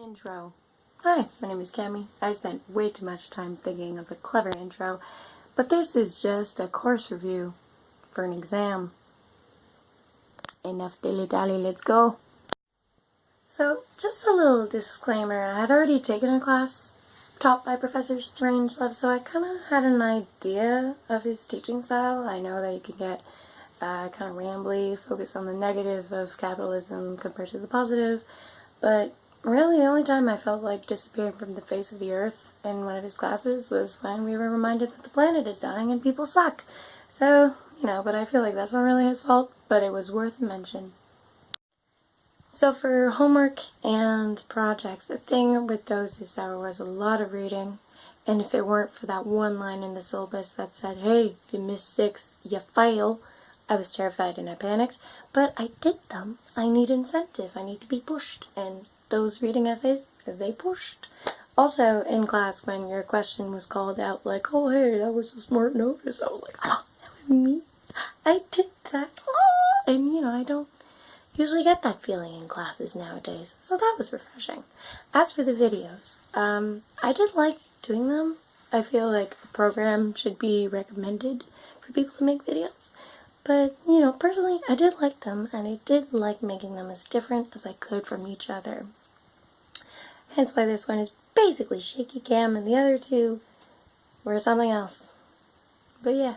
Intro. Hi, my name is Cami. I spent way too much time thinking of a clever intro, but this is just a course review for an exam. Enough dilly-dally, let's go. So, just a little disclaimer. I had already taken a class taught by Professor Strangelove, so I kind of had an idea of his teaching style. I know that you can get kind of rambly, focus on the negative of capitalism compared to the positive, but really, the only time I felt like disappearing from the face of the earth in one of his classes was when we were reminded that the planet is dying and people suck. So, but I feel like that's not really his fault, but it was worth a mention. So for homework and projects, the thing with those is there was a lot of reading, and if it weren't for that one line in the syllabus that said, hey, if you miss 6, you fail, I was terrified and I panicked, but I did them. I need incentive. I need to be pushed, and those reading essays, they pushed. Also, in class, when your question was called out, like, oh, hey, that was a smart notice, I was like, oh, that was me. I did that. Oh! And, I don't usually get that feeling in classes nowadays, so that was refreshing. As for the videos, I did like doing them. I feel like a program should be recommended for people to make videos. But, personally, I did like them, and I did like making them as different as I could from each other. Hence why this one is basically shaky cam, and the other two were something else. But yeah,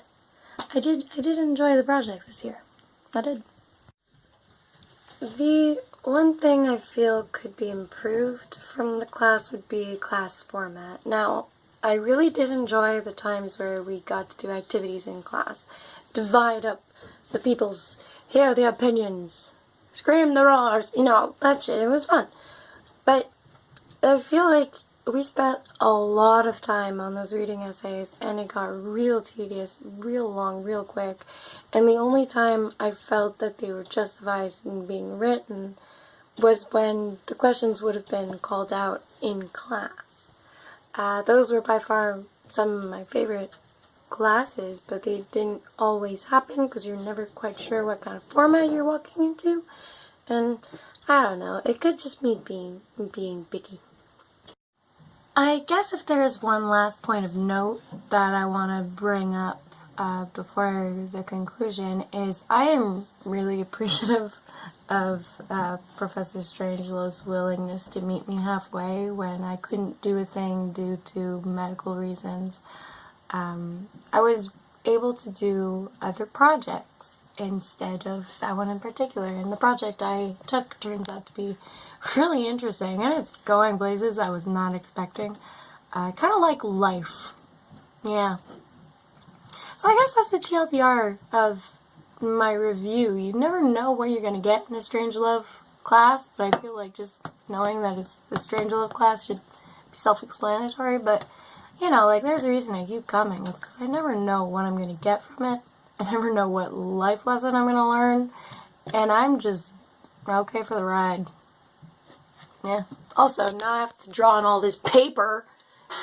I did enjoy the projects this year. I did. The one thing I feel could be improved from the class would be class format. Now, I really did enjoy the times where we got to do activities in class. Divide up the people's, hear the opinions, scream the roars, that shit. It was fun. But I feel like we spent a lot of time on those reading essays, and it got real tedious, real long, real quick. And the only time I felt that they were justified in being written was when the questions would have been called out in class. Those were by far some of my favorite classes, but they didn't always happen because you're never quite sure what kind of format you're walking into, and I don't know, it could just be being picky. I guess if there is one last point of note that I want to bring up before the conclusion is I am really appreciative of Professor Strangelove's willingness to meet me halfway when I couldn't do a thing due to medical reasons. I was able to do other projects instead of that one in particular, and the project I took turns out to be really interesting, and it's going places I was not expecting. Kind of like life. Yeah. So I guess that's the TLDR of my review. You never know what you're going to get in a Strangelove class, but I feel like just knowing that it's the Strangelove class should be self-explanatory, but there's a reason I keep coming. It's because I never know what I'm going to get from it. I never know what life lesson I'm going to learn. And I'm just okay for the ride. Yeah. Also, now I have to draw on all this paper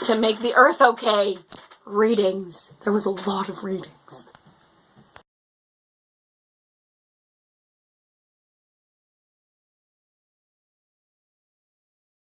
to make the earth okay. Readings. There was a lot of readings.